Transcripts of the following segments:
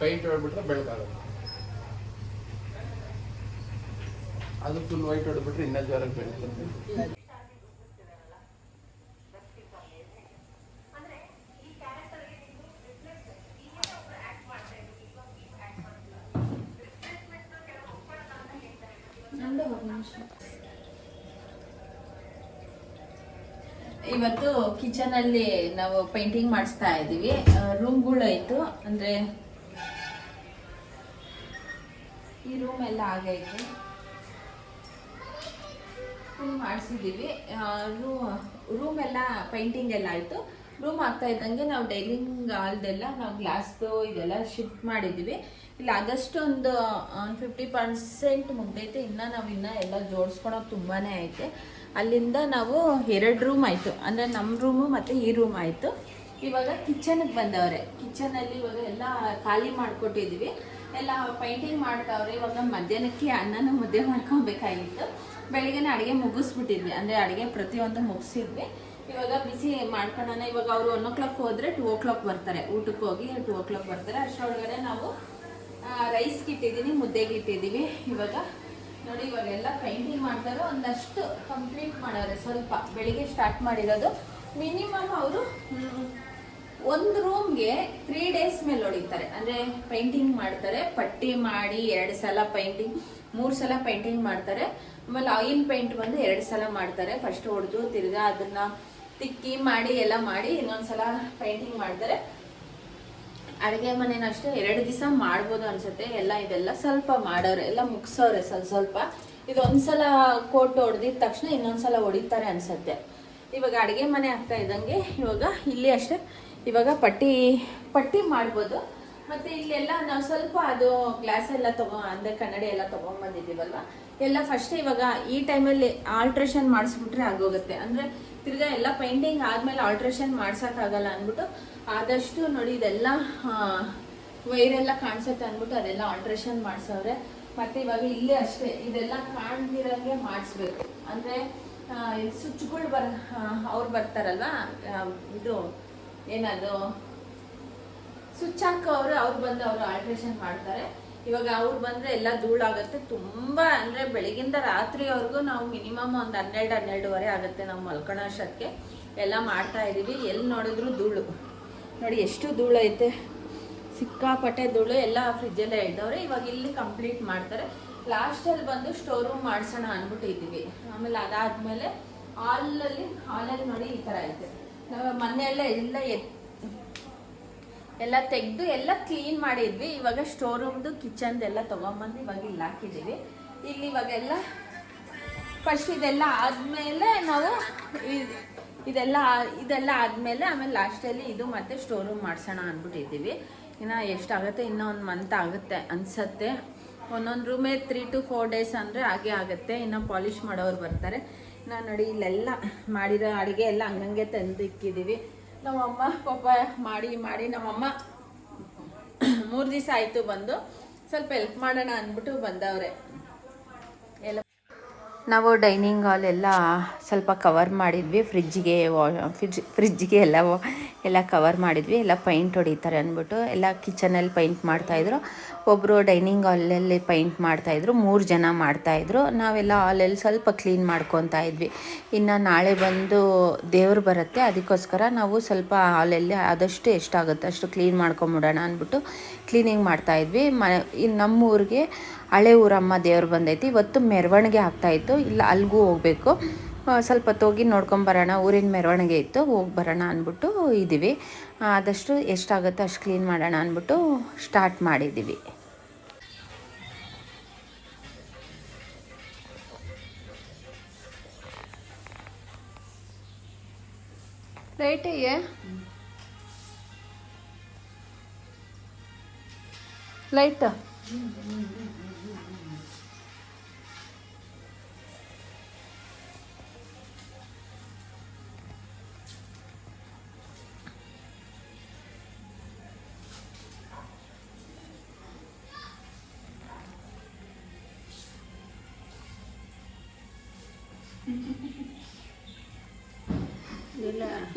Paint ಹೊಡ್ಬಿಟ್ರೆ ಬೆಳಕಾಗುತ್ತೆ. ಅದು full white ಹೊಡ್ಬಿಟ್ರೆ ಇನ್ನೂ ಜ್ವರಕ್ಕೆ ಬೆಳೀತದೆ. ಇವತ್ತು ಕಿಚನ್ ಅಲ್ಲಿ ನಾವು ಪೇಂಟಿಂಗ್ ಮಾಡಿಸ್ತಾ ಇದೀವಿ. ರೂಮ್ಗಳು ಆಯ್ತು, ಅಂದ್ರೆ ಈ ರೂಮ್ ಎಲ್ಲ ಆಗೈತೆ, ಫುಲ್ ಮಾಡಿಸಿದೀವಿ. ರೂಮ್ ಎಲ್ಲ ಪೇಂಟಿಂಗ್ ಎಲ್ಲ ಆಯ್ತು. ರೂಮ್ ಆಗ್ತಾ ಇದ್ದಂಗೆ ನಾವು ಡೈನಿಂಗ್ ಹಾಲ್ದೆಲ್ಲ ನಾವು ಗ್ಲಾಸ್ದು ಇದೆಲ್ಲ ಶಿಫ್ಟ್ ಮಾಡಿದ್ದೀವಿ. ಇಲ್ಲಿ ಆದಷ್ಟು ಒಂದು 50% ಮುಗ್ದೈತೆ. ನಾವು ಎಲ್ಲ ಜೋಡಿಸ್ಕೊಳೋದು ತುಂಬಾ ಐತೆ. ಅಲ್ಲಿಂದ ನಾವು 2 ರೂಮ್ ಆಯಿತು, ಅಂದರೆ ನಮ್ಮ ರೂಮು ಮತ್ತು ಈ ರೂಮ್ ಆಯಿತು. ಇವಾಗ ಕಿಚನ್ಗೆ ಬಂದವ್ರೆ. ಕಿಚನಲ್ಲಿ ಇವಾಗ ಎಲ್ಲ ಖಾಲಿ ಮಾಡಿಕೊಟ್ಟಿದ್ದೀವಿ, ಎಲ್ಲ ಪೇಂಟಿಂಗ್ ಮಾಡ್ತಾವ್ರೆ. ಇವಾಗ ಮಧ್ಯಾಹ್ನಕ್ಕೆ ಅನ್ನನ ಮುದ್ದೆ ಮಾಡ್ಕೊಬೇಕಾಗಿತ್ತು. ಬೆಳಿಗ್ಗೆನೇ ಅಡುಗೆ ಮುಗಿಸ್ಬಿಟ್ಟಿದ್ವಿ, ಅಂದರೆ ಅಡುಗೆ ಪ್ರತಿಯೊಂದು ಮುಗಿಸಿದ್ವಿ. ಇವಾಗ ಬಿಸಿ ಮಾಡ್ಕೊಳ್ಳೋಣ. ಇವಾಗ ಅವರು 1 o'clock ಹೋದರೆ 2 o'clock ಬರ್ತಾರೆ. ಊಟಕ್ಕೆ ಹೋಗಿ 2 o'clock ಬರ್ತಾರೆ. ಅಷ್ಟರೊಳಗಡೆ ನಾವು ರೈಸ್ಗೆ ಇಟ್ಟಿದ್ದೀನಿ, ಮುದ್ದೆಗೆ ಇಟ್ಟಿದ್ದೀವಿ. ಇವಾಗ ನೋಡಿ, ಇವಾಗೆಲ್ಲ ಪೇಂಟಿಂಗ್ ಮಾಡ್ತಾರೋ ಒಂದಷ್ಟು ಕಂಪ್ಲೀಟ್ ಮಾಡೋರೆ. ಸ್ವಲ್ಪ ಬೆಳಿಗ್ಗೆ ಸ್ಟಾರ್ಟ್ ಮಾಡಿರೋದು. ಮಿನಿಮಮ್ ಅವರು ಒಂದು ರೂಮ್ಗೆ 3 days ಮೇಲೆ ಹೊಡಿತಾರೆ. ಅಂದರೆ ಪೇಂಟಿಂಗ್ ಮಾಡ್ತಾರೆ, ಪಟ್ಟಿ ಮಾಡಿ 2 ಸಲ ಪೇಂಟಿಂಗ್, 3 ಸಲ ಪೇಂಟಿಂಗ್ ಮಾಡ್ತಾರೆ. ಆಮೇಲೆ ಆಯಿಲ್ ಪೇಂಟ್ ಬಂದು 2 ಸಲ ಮಾಡ್ತಾರೆ. ಫಸ್ಟ್ ಹೊಡೆದು ತಿರ್ಗಾ ಅದನ್ನ ತಿಕ್ಕಿ ಮಾಡಿ ಎಲ್ಲ ಮಾಡಿ ಇನ್ನೊಂದ್ಸಲ ಪೇಂಟಿಂಗ್ ಮಾಡ್ತಾರೆ. ಅಡುಗೆ ಮನೇನ ಅಷ್ಟೇ 2 ದಿವಸ ಮಾಡ್ಬೋದು ಅನ್ಸುತ್ತೆ. ಇದೆಲ್ಲ ಸ್ವಲ್ಪ ಮಾಡೋರೆ, ಎಲ್ಲ ಮುಗಿಸೋರೆ ಸ್ವಲ್ಪ. ಇದು ಒಂದ್ಸಲ ಕೋಟ್ ಹೊಡೆದಿದ ತಕ್ಷಣ ಇನ್ನೊಂದ್ಸಲ ಹೊಡಿತಾರೆ ಅನ್ಸುತ್ತೆ. ಇವಾಗ ಅಡುಗೆ ಮನೆ ಆಗ್ತಾ ಇದ್ದಂಗೆ ಇವಾಗ ಇಲ್ಲಿ ಅಷ್ಟೇ ಇವಾಗ ಪಟ್ಟಿ ಮಾಡ್ಬೋದು. ಮತ್ತು ಇಲ್ಲೆಲ್ಲ ನಾವು ಸ್ವಲ್ಪ ಅದು ಗ್ಲಾಸ್ ಎಲ್ಲ ಅಂದರೆ ಕನ್ನಡಿ ಎಲ್ಲ ತೊಗೊಂಬಂದಿದ್ದೀವಲ್ವ, ಎಲ್ಲ ಫಸ್ಟ್ ಇವಾಗ ಈ ಟೈಮಲ್ಲಿ ಆಲ್ಟ್ರೇಷನ್ ಮಾಡಿಸ್ಬಿಟ್ರೆ ಆಗೋಗುತ್ತೆ. ಅಂದರೆ ತಿರ್ಗಾ ಎಲ್ಲ ಪೇಂಟಿಂಗ್ ಆದಮೇಲೆ ಆಲ್ಟ್ರೇಷನ್ ಮಾಡ್ಸೋಕ್ಕಾಗಲ್ಲ ಅಂದ್ಬಿಟ್ಟು ಆದಷ್ಟು ನೋಡಿ ಇದೆಲ್ಲ ವೈರೆಲ್ಲ ಕಾಣಿಸುತ್ತೆ ಅಂದ್ಬಿಟ್ಟು ಅದೆಲ್ಲ ಆಲ್ಟ್ರೇಷನ್ ಮಾಡಿಸೋರೆ. ಮತ್ತು ಇವಾಗ ಇಲ್ಲೇ ಅಷ್ಟೇ ಇದೆಲ್ಲ ಕಾಣ್ದಿರಂಗೆ ಮಾಡಿಸ್ಬೇಕು. ಅಂದರೆ ಸ್ವಿಚ್ಗಳು ಅವ್ರು ಬರ್ತಾರಲ್ವ, ಇದು ಏನದು ಸ್ವಿಚ್ ಹಾಕೋರು, ಅವ್ರು ಬಂದು ಅವರು ಆಲ್ಟ್ರೇಷನ್ ಮಾಡ್ತಾರೆ. ಇವಾಗ ಅವ್ರು ಬಂದರೆ ಎಲ್ಲ ಧೂಳಾಗುತ್ತೆ ತುಂಬ. ಅಂದರೆ ಬೆಳಗಿಂದ ರಾತ್ರಿವರೆಗೂ ನಾವು ಮಿನಿಮಮ್ ಒಂದು 12-12:30 ಆಗುತ್ತೆ ನಾವು ಮಲ್ಕೊಳ್ಳೋ ಅಷ್ಟಕ್ಕೆ. ಎಲ್ಲ ಮಾಡ್ತಾ ಇದ್ದೀವಿ. ಎಲ್ಲಿ ನೋಡಿದ್ರು ಧೂಳು. ನೋಡಿ ಎಷ್ಟು ಧೂಳು ಐತೆ, ಸಿಕ್ಕಾಪಟ್ಟೆ ಧೂಳು. ಎಲ್ಲ ಫ್ರಿಜ್ಜಲ್ಲೇ ಇದ್ದವ್ರೆ. ಇವಾಗ ಇಲ್ಲಿ ಕಂಪ್ಲೀಟ್ ಮಾಡ್ತಾರೆ. ಲಾಸ್ಟಲ್ಲಿ ಬಂದು ಸ್ಟೋರ್ ರೂಮ್ ಮಾಡಿಸೋಣ ಅಂದ್ಬಿಟ್ಟಿದ್ದೀವಿ. ಆಮೇಲೆ ಅದಾದಮೇಲೆ ಹಾಲಲ್ಲಿ ನೋಡಿ ಈ ಥರ ಐತೆ. ನಾವು ಮನೆಯಲ್ಲೇ ಎಲ್ಲ ತೆಗೆದು ಎಲ್ಲ ಕ್ಲೀನ್ ಮಾಡಿದ್ವಿ. ಇವಾಗ ಸ್ಟೋರ್ ರೂಮ್ದು ಕಿಚನ್ದೆಲ್ಲ ತೊಗೊಂಬಂದು ಇವಾಗ ಇಲ್ಲಿ ಹಾಕಿದ್ದೀವಿ. ಇಲ್ಲಿ ಇವಾಗೆಲ್ಲ ಫಸ್ಟ್ ಇದೆಲ್ಲ ಆದಮೇಲೆ ನಾವು ಇದೆಲ್ಲ ಆದಮೇಲೆ ಆಮೇಲೆ ಲಾಸ್ಟಲ್ಲಿ ಇದು ಮತ್ತೆ ಸ್ಟೋರ್ ರೂಮ್ ಮಾಡಿಸೋಣ ಅಂದ್ಬಿಟ್ಟಿದ್ದೀವಿ. ಇನ್ನು ಎಷ್ಟಾಗುತ್ತೆ, ಇನ್ನೂ 1 month ಆಗುತ್ತೆ ಅನಿಸತ್ತೆ. ಒಂದೊಂದು ರೂಮೇ 3 to 4 days ಅಂದರೆ ಹಾಗೆ ಆಗುತ್ತೆ. ಇನ್ನು ಪಾಲಿಷ್ ಮಾಡೋರು ಬರ್ತಾರೆ. ನಾನು ನೋಡಿ ಇಲ್ಲೆಲ್ಲ ಮಾಡಿರೋ ಅಡುಗೆ ಎಲ್ಲ ಹಂಗಂಗೆ ತಂದು ಇಕ್ಕಿದ್ದೀವಿ. ನಮ್ಮಮ್ಮ ಪಾಪ ಮಾಡಿ ನಮ್ಮಮ್ಮ 3 ದಿವಸ ಆಯಿತು ಬಂದು, ಸ್ವಲ್ಪ ಹೆಲ್ಪ್ ಮಾಡೋಣ ಅಂದ್ಬಿಟ್ಟು ಬಂದವ್ರೆ. ಎಲ್ಲ ನಾವು ಡೈನಿಂಗ್ ಹಾಲ್ ಎಲ್ಲ ಸ್ವಲ್ಪ ಕವರ್ ಮಾಡಿದ್ವಿ. ಫ್ರಿಜ್ಜಿಗೆ ಎಲ್ಲ ಕವರ್ ಮಾಡಿದ್ವಿ. ಎಲ್ಲ ಪೈಂಟ್ ಹೊಡಿತಾರೆ ಅಂದ್ಬಿಟ್ಟು ಎಲ್ಲ ಕಿಚನಲ್ಲಿ ಪೈಂಟ್ ಮಾಡ್ತಾಯಿದ್ರು. ಒಬ್ಬರು ಡೈನಿಂಗ್ ಹಾಲಲ್ಲಿ ಪೈಂಟ್ ಮಾಡ್ತಾಯಿದ್ರು, 3 ಜನ ಮಾಡ್ತಾಯಿದ್ರು. ನಾವೆಲ್ಲ ಹಾಲಲ್ಲಿ ಸ್ವಲ್ಪ ಕ್ಲೀನ್ ಮಾಡ್ಕೊತಾ ಇದ್ವಿ. ಇನ್ನು ನಾಳೆ ಬಂದು ದೇವ್ರು ಬರುತ್ತೆ, ಅದಕ್ಕೋಸ್ಕರ ನಾವು ಸ್ವಲ್ಪ ಹಾಲಲ್ಲಿ ಆದಷ್ಟು ಎಷ್ಟಾಗುತ್ತೆ ಅಷ್ಟು ಕ್ಲೀನ್ ಮಾಡ್ಕೊಂಬಿಡೋಣ ಅಂದ್ಬಿಟ್ಟು ಕ್ಲೀನಿಂಗ್ ಮಾಡ್ತಾಯಿದ್ವಿ. ನಮ್ಮೂರಿಗೆ ಹಳೆ ಊರಮ್ಮ ದೇವ್ರು ಬಂದೈತಿ. ಇವತ್ತು ಮೆರವಣಿಗೆ ಆಗ್ತಾಯಿತ್ತು, ಇಲ್ಲ ಅಲ್ಲಿಗೂ ಹೋಗಬೇಕು. ಸ್ವಲ್ಪ ಹೋಗಿ ನೋಡ್ಕೊಂಬರೋಣ, ಊರಿನ ಮೆರವಣಿಗೆ ಇತ್ತು, ಹೋಗಿ ಬರೋಣ ಅಂದ್ಬಿಟ್ಟು ಇದ್ದೀವಿ. ಆದಷ್ಟು ಎಷ್ಟಾಗುತ್ತೋ ಅಷ್ಟು ಕ್ಲೀನ್ ಮಾಡೋಣ ಅಂದ್ಬಿಟ್ಟು ಸ್ಟಾರ್ಟ್ ಮಾಡಿದ್ದೀವಿ. ಲೈಟಿಗೆ ಲೈಟ್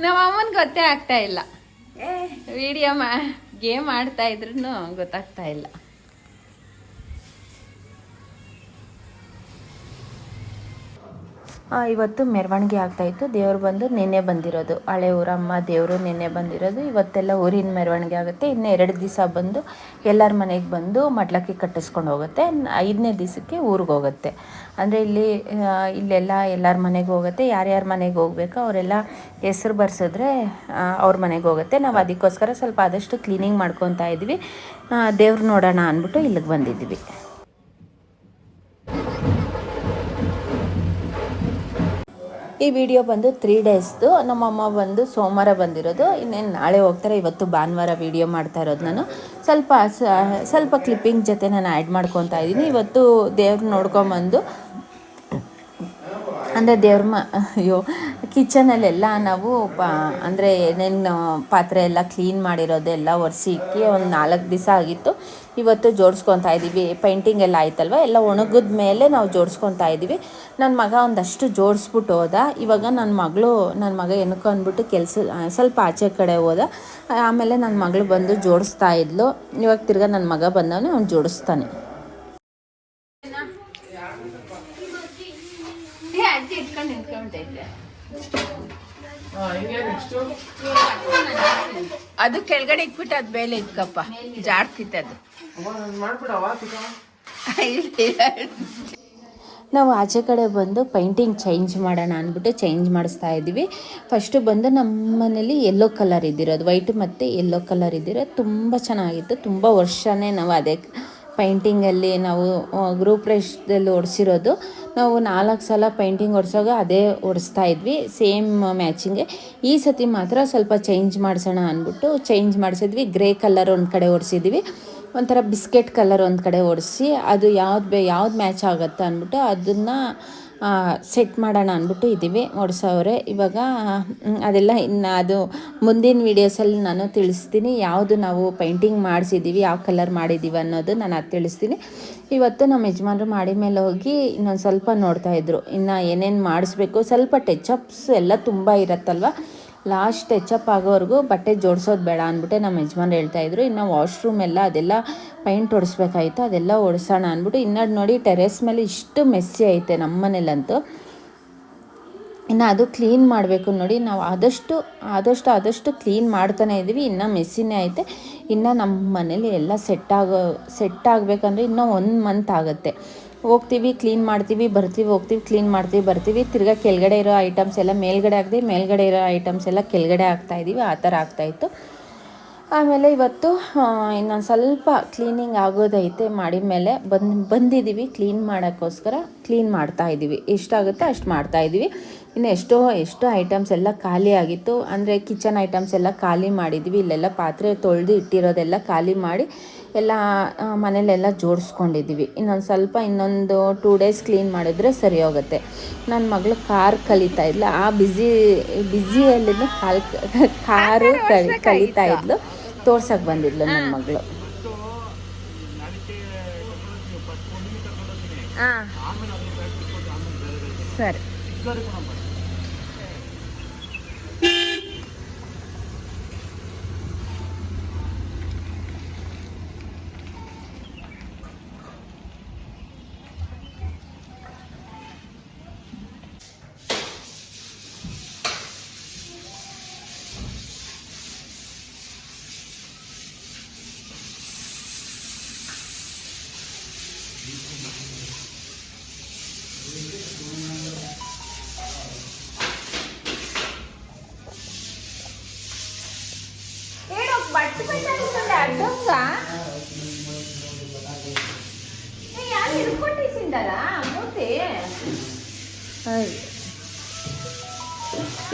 ನಮ್ಮ ಅಮ್ಮನ ಗೊತ್ತೇ ಆಗ್ತಾ ಇಲ್ಲ. ವಿಡಿಯೋ ಗೇಮ್ ಆಡ್ತಾ ಇದ್ರು ಗೊತ್ತಾಗ್ತಾ ಇಲ್ಲ. ಇವತ್ತು ಮೆರವಣಿಗೆ ಆಗ್ತಾಯಿತ್ತು. ದೇವರು ಬಂದು ನಿನ್ನೆ ಬಂದಿರೋದು, ಹಳೆ ಊರಮ್ಮ ದೇವರು ನಿನ್ನೆ ಬಂದಿರೋದು. ಇವತ್ತೆಲ್ಲ ಊರಿನ ಮೆರವಣಿಗೆ ಆಗುತ್ತೆ. ಇನ್ನು 2 ದಿವಸ ಬಂದು ಎಲ್ಲರ ಮನೆಗೆ ಬಂದು ಮಡ್ಲಕ್ಕಿ ಕಟ್ಟಿಸ್ಕೊಂಡು ಹೋಗುತ್ತೆ. 5ನೇ ದಿವಸಕ್ಕೆ ಊರಿಗೆ ಹೋಗುತ್ತೆ. ಅಂದರೆ ಇಲ್ಲೆಲ್ಲ ಎಲ್ಲರ ಮನೆಗೆ ಹೋಗುತ್ತೆ. ಯಾರ್ಯಾರ ಮನೆಗೆ ಹೋಗ್ಬೇಕು ಅವರೆಲ್ಲ ಹೆಸ್ರು ಬರ್ಸಿದ್ರೆ ಅವ್ರ ಮನೆಗೆ ಹೋಗುತ್ತೆ. ನಾವು ಅದಕ್ಕೋಸ್ಕರ ಸ್ವಲ್ಪ ಆದಷ್ಟು ಕ್ಲೀನಿಂಗ್ ಮಾಡ್ಕೊತಾ ಇದ್ವಿ. ದೇವ್ರು ನೋಡೋಣ ಅಂದ್ಬಿಟ್ಟು ಇಲ್ಲಿಗೆ ಬಂದಿದ್ವಿ. ಈ ವಿಡಿಯೋ ಬಂದು 3 ಡೇಸ್ದು. ನಮ್ಮಮ್ಮ ಬಂದು ಸೋಮವಾರ ಬಂದಿರೋದು, ಇನ್ನೇನು ನಾಳೆ ಹೋಗ್ತಾರೆ. ಇವತ್ತು ಭಾನುವಾರ ವಿಡಿಯೋ ಮಾಡ್ತಾ ಇರೋದು ನಾನು. ಸ್ವಲ್ಪ ಕ್ಲಿಪ್ಪಿಂಗ್ ಜೊತೆ ನಾನು ಆ್ಯಡ್ ಮಾಡ್ಕೊತಾ ಇದ್ದೀನಿ. ಇವತ್ತು ದೇವ್ರು ನೋಡ್ಕೊಂಬಂದು ಅಂದರೆ ಅಯ್ಯೋ ಕಿಚನಲ್ಲೆಲ್ಲ ನಾವು ಅಂದರೆ ಏನೇನು ಪಾತ್ರೆ ಎಲ್ಲ ಕ್ಲೀನ್ ಮಾಡಿರೋದೆಲ್ಲ ಒರೆಸಿ ಇಕ್ಕಿ ಒಂದು 4 ದಿವಸ ಆಗಿತ್ತು. ಇವತ್ತು ಜೋಡಿಸ್ಕೊತಾ ಇದ್ದೀವಿ. ಪೇಂಟಿಂಗ್ ಎಲ್ಲ ಆಯ್ತಲ್ವ, ಎಲ್ಲ ಒಣಗಿದ ಮೇಲೆ ನಾವು ಜೋಡಿಸ್ಕೊತಾ ಇದ್ದೀವಿ. ನನ್ನ ಮಗ ಒಂದಷ್ಟು ಜೋಡಿಸ್ಬಿಟ್ಟು ಹೋದ. ಇವಾಗ ನನ್ನ ಮಗ ಏನಕ್ಕೋ ಅಂದ್ಬಿಟ್ಟು ಸ್ವಲ್ಪ ಆಚೆ ಕಡೆ ಹೋದ. ಆಮೇಲೆ ನನ್ನ ಮಗಳು ಬಂದು ಜೋಡಿಸ್ತಾ ಇದ್ಲು. ಇವಾಗ ತಿರ್ಗಾ ನನ್ನ ಮಗ ಬಂದವನೇ, ಅವ್ನು ಜೋಡಿಸ್ತಾನೆ. ಅದು ಕೆಳಗಡೆ ಇಟ್ಬಿಟ್ಟು ಅದು ಬೇಲೆ ಇಟ್ಕಪ್ಪ, ಜಾಡ್ತಿತ್ತದು. ನಾವು ಆಚೆ ಕಡೆ ಬಂದು ಪೈಂಟಿಂಗ್ ಚೇಂಜ್ ಮಾಡೋಣ ಅಂದ್ಬಿಟ್ಟು ಚೇಂಜ್ ಮಾಡಿಸ್ತಾ ಇದ್ದೀವಿ. ಫಸ್ಟು ಬಂದು ನಮ್ಮ ಮನೇಲಿ ಯೆಲ್ಲೋ ಕಲರ್ ಇದ್ದಿರೋದು, ವೈಟ್ ಮತ್ತು ಯೆಲ್ಲೋ ಕಲರ್ ಇದ್ದಿರೋದು ತುಂಬ ಚೆನ್ನಾಗಿತ್ತು. ತುಂಬ ವರ್ಷನೇ ನಾವು ಅದೇ ಪೈಂಟಿಂಗಲ್ಲಿ ನಾವು ಗ್ರೂಪ್ ರೇಷ್ದಲ್ಲಿ ಹೊಡ್ಸಿರೋದು. ನಾವು 4 ಸಲ ಪೈಂಟಿಂಗ್ ಹೊಡ್ಸಾಗ ಅದೇ ಹೊಡಿಸ್ತಾ ಇದ್ವಿ, ಸೇಮ್ ಮ್ಯಾಚಿಂಗೆ. ಈ ಸತಿ ಮಾತ್ರ ಸ್ವಲ್ಪ ಚೇಂಜ್ ಮಾಡಿಸೋಣ ಅಂದ್ಬಿಟ್ಟು ಚೇಂಜ್ ಮಾಡಿಸಿದ್ವಿ. ಗ್ರೇ ಕಲರ್ ಒಂದು ಕಡೆ ಹೊಡ್ಸಿದ್ವಿ, ಒಂಥರ ಬಿಸ್ಕೆಟ್ ಕಲರ್ ಒಂದು ಕಡೆ ಹೊಡಿಸಿ ಅದು ಯಾವ್ದು ಮ್ಯಾಚ್ ಆಗುತ್ತೆ ಅಂದ್ಬಿಟ್ಟು ಅದನ್ನು ಸೆಟ್ ಮಾಡೋಣ ಅಂದ್ಬಿಟ್ಟು ಇದ್ದೀವಿ. ಹೊಡ್ಸೋವ್ರೆ ಇವಾಗ. ಅದೆಲ್ಲ ಇನ್ನು ಅದು ಮುಂದಿನ ವೀಡಿಯೋಸಲ್ಲಿ ನಾನು ತಿಳಿಸ್ತೀನಿ. ಯಾವುದು ನಾವು ಪೈಂಟಿಂಗ್ ಮಾಡಿಸಿದ್ದೀವಿ, ಯಾವ ಕಲರ್ ಮಾಡಿದ್ದೀವಿ ಅನ್ನೋದು ನಾನು ಅದು ತಿಳಿಸ್ತೀನಿ. ಇವತ್ತು ನಮ್ಮ ಯಜಮಾನ್ರು ಮಾಡಿ ಮೇಲೆ ಹೋಗಿ ಇನ್ನೊಂದು ಸ್ವಲ್ಪ ನೋಡ್ತಾಯಿದ್ರು, ಇನ್ನು ಏನೇನು ಮಾಡಿಸ್ಬೇಕು. ಸ್ವಲ್ಪ ಟಚಪ್ಸ್ ಎಲ್ಲ ತುಂಬ ಇರುತ್ತಲ್ವ, ಲಾಸ್ಟ್ ಟಚಪ್ ಆಗೋವರೆಗೂ ಬಟ್ಟೆ ಜೋಡಿಸೋದು ಬೇಡ ಅಂದ್ಬಿಟ್ಟೆ ನಮ್ಮ ಯಜಮಾನ್ರು ಹೇಳ್ತಾಯಿದ್ರು. ಇನ್ನು ವಾಶ್ರೂಮ್ ಎಲ್ಲ ಅದೆಲ್ಲ ಪೈಂಟ್ ಹೊಡಿಸ್ಬೇಕಾಯ್ತು, ಅದೆಲ್ಲ ಹೊಡ್ಸೋಣ ಅಂದ್ಬಿಟ್ಟು. ಇನ್ನು ನೋಡಿ ಟೆರೆಸ್ ಮೇಲೆ ಇಷ್ಟು ಮೆಸ್ಸಿ ಐತೆ ನಮ್ಮ ಮನೇಲಂತೂ. ಇನ್ನು ಅದು ಕ್ಲೀನ್ ಮಾಡಬೇಕು ನೋಡಿ. ನಾವು ಆದಷ್ಟು ಕ್ಲೀನ್ ಮಾಡ್ತಾನೆ ಇದ್ದೀವಿ. ಇನ್ನು ಮೆಸ್ಸಿನೇ ಐತೆ. ಇನ್ನು ನಮ್ಮ ಮನೇಲಿ ಎಲ್ಲ ಸೆಟ್ ಆಗಬೇಕಂದ್ರೆ ಇನ್ನೂ 1 ಮಂತ್ ಆಗುತ್ತೆ. ಹೋಗ್ತೀವಿ, ಕ್ಲೀನ್ ಮಾಡ್ತೀವಿ, ಬರ್ತೀವಿ, ಹೋಗ್ತೀವಿ, ಕ್ಲೀನ್ ಮಾಡ್ತೀವಿ, ಬರ್ತೀವಿ. ತಿರ್ಗಾ ಕೆಳಗಡೆ ಇರೋ ಐಟಮ್ಸ್ ಎಲ್ಲ ಮೇಲ್ಗಡೆ ಆಗದೆ, ಮೇಲ್ಗಡೆ ಇರೋ ಐಟಮ್ಸ್ ಎಲ್ಲ ಕೆಳಗಡೆ ಹಾಕ್ತಾಯಿದ್ದೀವಿ. ಆ ಥರ ಆಗ್ತಾಯಿತ್ತು. ಆಮೇಲೆ ಇವತ್ತು ಇನ್ನೊಂದು ಸ್ವಲ್ಪ ಕ್ಲೀನಿಂಗ್ ಆಗೋದೈತೆ. ಮಾಡಿದ ಮೇಲೆ ಬಂದಿದ್ದೀವಿ ಕ್ಲೀನ್ ಮಾಡೋಕ್ಕೋಸ್ಕರ. ಕ್ಲೀನ್ ಮಾಡ್ತಾಯಿದ್ದೀವಿ, ಎಷ್ಟಾಗುತ್ತೆ ಅಷ್ಟು ಮಾಡ್ತಾಯಿದ್ದೀವಿ. ಇನ್ನು ಎಷ್ಟೋ ಐಟಮ್ಸ್ ಎಲ್ಲ ಖಾಲಿ ಆಗಿತ್ತು. ಅಂದರೆ ಕಿಚನ್ ಐಟಮ್ಸ್ ಎಲ್ಲ ಖಾಲಿ ಮಾಡಿದ್ವಿ. ಇಲ್ಲೆಲ್ಲ ಪಾತ್ರೆ ತೊಳೆದು ಇಟ್ಟಿರೋದೆಲ್ಲ ಖಾಲಿ ಮಾಡಿ ಎಲ್ಲ ಮನೇಲೆಲ್ಲ ಜೋಡಿಸ್ಕೊಂಡಿದ್ದೀವಿ. ಇನ್ನೊಂದು 2 ಡೇಸ್ ಕ್ಲೀನ್ ಮಾಡಿದ್ರೆ ಸರಿ ಹೋಗುತ್ತೆ. ನನ್ನ ಮಗಳು ಕಾರ್ ಕಲಿತಾ ಇದ್ಲು, ಆ ಬ್ಯುಸಿಯಲ್ಲಿನೂ ಕಾರು ಕಲಿತಾ ಇದ್ಲು. ತೋರ್ಸಕ್ಕೆ ಬಂದಿದ್ಲು ನನ್ನ ಮಗಳು. ಸರಿ.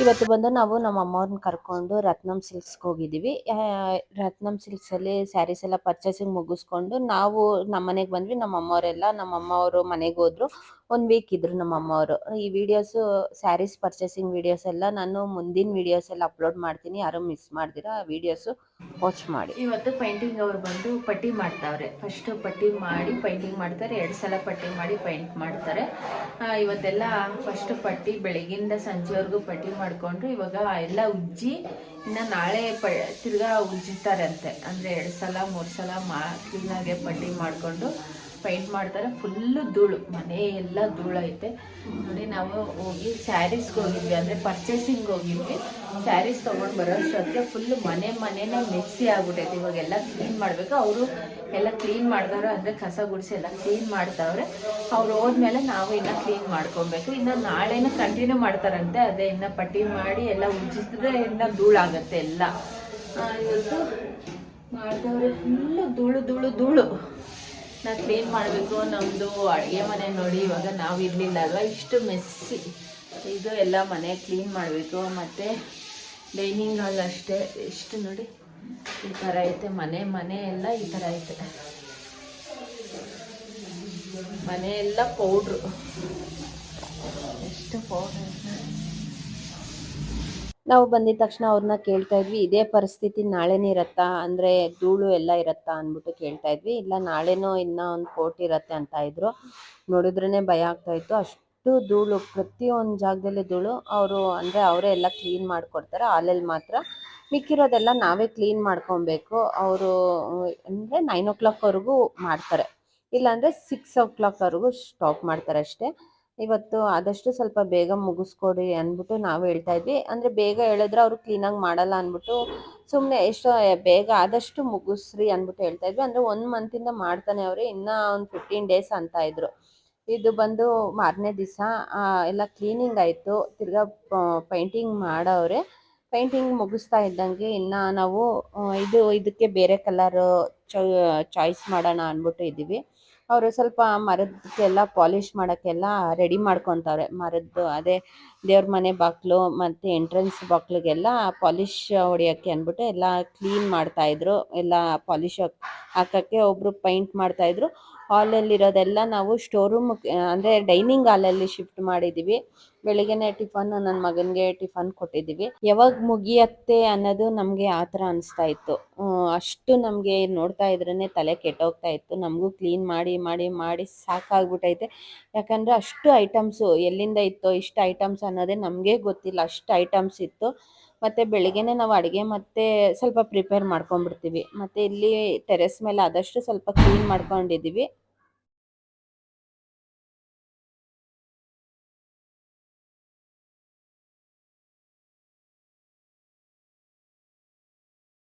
ಇವತ್ತು ಬಂದು ನಾವು ನಮ್ಮ ಅಮ್ಮವ್ರನ್ನ ಕರ್ಕೊಂಡು ರತ್ನಂ ಸಿಲ್ಕ್ಸ್ಗೆ ಹೋಗಿದ್ದೀವಿ. ರತ್ನಂ ಸಿಲ್ಕ್ಸಲ್ಲಿ ಸ್ಯಾರೀಸ್ ಎಲ್ಲ ಪರ್ಚೇಸಿಂಗ್ ಮುಗಿಸ್ಕೊಂಡು ನಾವು ನಮ್ಮ ಮನೆಗೆ ಬಂದ್ವಿ. ನಮ್ಮ ಅಮ್ಮವರೆಲ್ಲ ನಮ್ಮ ಅಮ್ಮವರು ಮನೆಗೆ ಹೋದ್ರು. 1 ವೀಕ್ ಇದ್ರು ನಮ್ಮ ಅಮ್ಮವರು. ಈ ವಿಡಿಯೋಸು ಸ್ಯಾರೀಸ್ ಪರ್ಚೇಸಿಂಗ್ ವಿಡಿಯೋಸ್ ಎಲ್ಲ ನಾನು ಮುಂದಿನ ವಿಡಿಯೋಸ್ ಎಲ್ಲ ಅಪ್ಲೋಡ್ ಮಾಡ್ತೀನಿ. ಯಾರು ಮಿಸ್ ಮಾಡ್ದಿರಾ ಆ ವಿಡಿಯೋಸು ವಾಚ್ ಮಾಡಿ. ಇವತ್ತು ಪೇಂಟಿಂಗ್ ಅವ್ರು ಬಂದು ಪಟ್ಟಿ ಮಾಡ್ತಾವ್ರೆ. ಫಸ್ಟ್ ಪಟ್ಟಿ ಮಾಡಿ ಪೇಂಟಿಂಗ್ ಮಾಡ್ತಾರೆ. 2 ಸಲ ಪಟ್ಟಿ ಮಾಡಿ ಪೇಂಟ್ ಮಾಡ್ತಾರೆ. ಇವತ್ತೆಲ್ಲ ಫಸ್ಟ್ ಪಟ್ಟಿ ಬೆಳಗಿಂದ ಸಂಜೆವರೆಗೂ ಪಟ್ಟಿ ಮಾಡಿಕೊಂಡ್ರು. ಇವಾಗ ಎಲ್ಲ ಉಜ್ಜಿ ಇನ್ನು ನಾಳೆ ತಿರ್ಗಾ ಉಜ್ಜಿತಾರಂತೆ. ಅಂದರೆ 2 ಸಲ 3 ಸಲ ಕ್ಲೀನಾಗೆ ಪಟ್ಟಿ ಮಾಡಿಕೊಂಡು ಪೇಂಟ್ ಮಾಡ್ತಾರೆ. ಫುಲ್ಲು ಧೂಳು, ಮನೆ ಎಲ್ಲ ಧೂಳೈತೆ ನೋಡಿ. ನಾವು ಹೋಗಿ ಸ್ಯಾರೀಸ್ಗೆ ಹೋಗಿದ್ವಿ, ಅಂದರೆ ಪರ್ಚೇಸಿಂಗ್ ಹೋಗಿದ್ವಿ. ಸ್ಯಾರೀಸ್ ತೊಗೊಂಡು ಬರೋಷ್ಟೊತ್ತಿಗೆ ಫುಲ್ಲು ಮನೆನೇ ಮೆಸ್ಸಿ ಆಗ್ಬಿಟ್ಟೈತೆ. ಇವಾಗೆಲ್ಲ ಕ್ಲೀನ್ ಮಾಡಬೇಕು. ಅವರು ಎಲ್ಲ ಕ್ಲೀನ್ ಮಾಡಿದವರು, ಅಂದರೆ ಕಸ ಗುಡಿಸಿ ಎಲ್ಲ ಕ್ಲೀನ್ ಮಾಡ್ತಾವ್ರೆ. ಅವ್ರು ಹೋದ್ಮೇಲೆ ನಾವು ಇನ್ನು ಕ್ಲೀನ್ ಮಾಡ್ಕೊಬೇಕು. ಇನ್ನು ನಾಳೆನೂ ಕಂಟಿನ್ಯೂ ಮಾಡ್ತಾರಂತೆ. ಅದೇ ಇನ್ನು ಪಟ್ಟಿ ಮಾಡಿ ಎಲ್ಲ ಉಜ್ಜಿಸಿದ್ರೆ ಇನ್ನು ಧೂಳಾಗತ್ತೆ ಎಲ್ಲ. ಇವತ್ತು ಮಾಡ್ದವ್ರೆ ಫುಲ್ಲು ಧೂಳು. ನಾವು ಕ್ಲೀನ್ ಮಾಡಬೇಕು. ನಮ್ಮದು ಅಡುಗೆ ಮನೆ ನೋಡಿ, ಇವಾಗ ನಾವು ಇರಲಿಲ್ಲ ಅಲ್ವಾ, ಇಷ್ಟು ಮೆಸ್ಸಿ. ಇದು ಎಲ್ಲ ಮನೆ ಕ್ಲೀನ್ ಮಾಡಬೇಕು. ಮತ್ತು ಡೈನಿಂಗ್ ಹಾಲ್ ಅಷ್ಟೇ, ಇಷ್ಟು ನೋಡಿ ಈ ಥರ ಐತೆ. ಮನೆ ಎಲ್ಲ ಈ ಥರ ಐತೆ. ಮನೆ ಎಲ್ಲ ಪೌಡ್ರು, ಎಷ್ಟು ಪೌಡ್ರ್ ಐತೆ. ನಾವು ಬಂದಿದ ತಕ್ಷಣ ಅವ್ರನ್ನ ಕೇಳ್ತಾ ಇದ್ವಿ, ಇದೇ ಪರಿಸ್ಥಿತಿ ನಾಳೆನೇ ಇರತ್ತಾ, ಅಂದರೆ ಧೂಳು ಎಲ್ಲ ಇರತ್ತಾ ಅಂದ್ಬಿಟ್ಟು ಕೇಳ್ತಾ ಇದ್ವಿ. ಇಲ್ಲ ನಾಳೆನೂ ಇನ್ನೂ ಒಂದು ಕೋಟ್ ಇರತ್ತೆ ಅಂತ ಇದ್ರು. ನೋಡಿದ್ರೇ ಭಯ ಆಗ್ತಾಯಿತ್ತು, ಅಷ್ಟು ಧೂಳು, ಪ್ರತಿಯೊಂದು ಜಾಗದಲ್ಲಿ ಧೂಳು. ಅವರು ಅಂದರೆ ಅವರೇ ಎಲ್ಲ ಕ್ಲೀನ್ ಮಾಡಿಕೊಡ್ತಾರೆ. ಹಾಲಲ್ಲಿ ಮಾತ್ರ ಮಿಕ್ಕಿರೋದೆಲ್ಲ ನಾವೇ ಕ್ಲೀನ್ ಮಾಡ್ಕೊಬೇಕು. ಅವರು ಅಂದರೆ 9 o'clockವರೆಗೂ ಮಾಡ್ತಾರೆ, ಇಲ್ಲಾಂದರೆ 6 o'clockವರೆಗೂ ಸ್ಟಾಪ್ ಮಾಡ್ತಾರೆ ಅಷ್ಟೇ. ಇವತ್ತು ಆದಷ್ಟು ಸ್ವಲ್ಪ ಬೇಗ ಮುಗಿಸ್ಕೊಡಿ ಅಂದ್ಬಿಟ್ಟು ನಾವು ಹೇಳ್ತಾ ಇದ್ವಿ. ಅಂದರೆ ಬೇಗ ಹೇಳಿದ್ರೆ ಅವರು ಕ್ಲೀನಾಗಿ ಮಾಡಲ್ಲ ಅಂದ್ಬಿಟ್ಟು ಸುಮ್ಮನೆ ಎಷ್ಟೋ ಬೇಗ ಆದಷ್ಟು ಮುಗಿಸ್ರಿ ಅಂದ್ಬಿಟ್ಟು ಹೇಳ್ತಾ ಇದ್ವಿ. ಅಂದರೆ 1 ಮಂತಿಂದ ಮಾಡ್ತಾನೆ ಅವ್ರೆ, ಇನ್ನೂ ಒಂದು 15 days ಅಂತ ಇದ್ರು. ಇದು ಬಂದು ಮಾರನೇ ದಿವಸ ಎಲ್ಲ ಕ್ಲೀನಿಂಗ್ ಆಯಿತು. ತಿರ್ಗಾ ಪೇಂಟಿಂಗ್ ಮಾಡವ್ರೆ. ಪೇಂಟಿಂಗ್ ಮುಗಿಸ್ತಾ ಇದ್ದಂಗೆ ಇನ್ನು ನಾವು ಇದಕ್ಕೆ ಬೇರೆ ಕಲರು ಚಾಯ್ಸ್ ಮಾಡೋಣ ಅಂದ್ಬಿಟ್ಟು ಇದ್ದೀವಿ. ಅವರು ಸ್ವಲ್ಪ ಮರದಕ್ಕೆಲ್ಲ ಪಾಲಿಷ್ ಮಾಡೋಕ್ಕೆಲ್ಲ ರೆಡಿ ಮಾಡ್ಕೊತಾರೆ. ಮರದ್ದು ಅದೇ ದೇವ್ರ ಮನೆ ಬಾಗಿಲು ಮತ್ತು ಎಂಟ್ರೆನ್ಸ್ ಬಾಗಿಲಿಗೆಲ್ಲ ಪಾಲಿಷ್ ಹೊಡಿಯೋಕ್ಕೆ ಅಂದ್ಬಿಟ್ಟು ಎಲ್ಲ ಕ್ಲೀನ್ ಮಾಡ್ತಾಯಿದ್ರು. ಎಲ್ಲ ಪಾಲಿಷ್ ಹಾಕೋಕ್ಕೆ ಒಬ್ಬರು ಪೈಂಟ್ ಮಾಡ್ತಾಯಿದ್ರು. ಹಾಲಲ್ಲಿರೋದೆಲ್ಲ ನಾವು ಸ್ಟೋರ್ ರೂಮ್, ಅಂದರೆ ಡೈನಿಂಗ್ ಹಾಲಲ್ಲಿ ಶಿಫ್ಟ್ ಮಾಡಿದ್ದೀವಿ. ಬೆಳಿಗ್ಗೆನೇ ಟಿಫನ್ ನನ್ನ ಮಗನಿಗೆ ಟಿಫನ್ ಕೊಟ್ಟಿದ್ದೀವಿ. ಯಾವಾಗ ಮುಗಿಯತ್ತೆ ಅನ್ನೋದು ನಮಗೆ ಆ ಥರ ಅನಿಸ್ತಾ ಇತ್ತು. ಅಷ್ಟು ನಮಗೆ ನೋಡ್ತಾ ಇದ್ರೇ ತಲೆ ಕೆಟ್ಟೋಗ್ತಾ ಇತ್ತು. ನಮಗೂ ಕ್ಲೀನ್ ಮಾಡಿ ಸಾಕಾಗ್ಬಿಟ್ಟೈತೆ. ಯಾಕಂದರೆ ಅಷ್ಟು ಐಟಮ್ಸು ಎಲ್ಲಿಂದ ಇತ್ತೋ ಇಷ್ಟು ಐಟಮ್ಸ್ ಅನ್ನೋದೇ ನಮಗೆ ಗೊತ್ತಿಲ್ಲ, ಅಷ್ಟು ಐಟಮ್ಸ್ ಇತ್ತು. ಮತ್ತು ಬೆಳಿಗ್ಗೆನೇ ನಾವು ಅಡುಗೆ ಮತ್ತು ಸ್ವಲ್ಪ ಪ್ರಿಪೇರ್ ಮಾಡ್ಕೊಂಡ್ಬಿಡ್ತೀವಿ. ಮತ್ತು ಇಲ್ಲಿ ಟೆರೆಸ್ ಮೇಲೆ ಆದಷ್ಟು ಸ್ವಲ್ಪ ಕ್ಲೀನ್ ಮಾಡ್ಕೊಂಡಿದ್ದೀವಿ.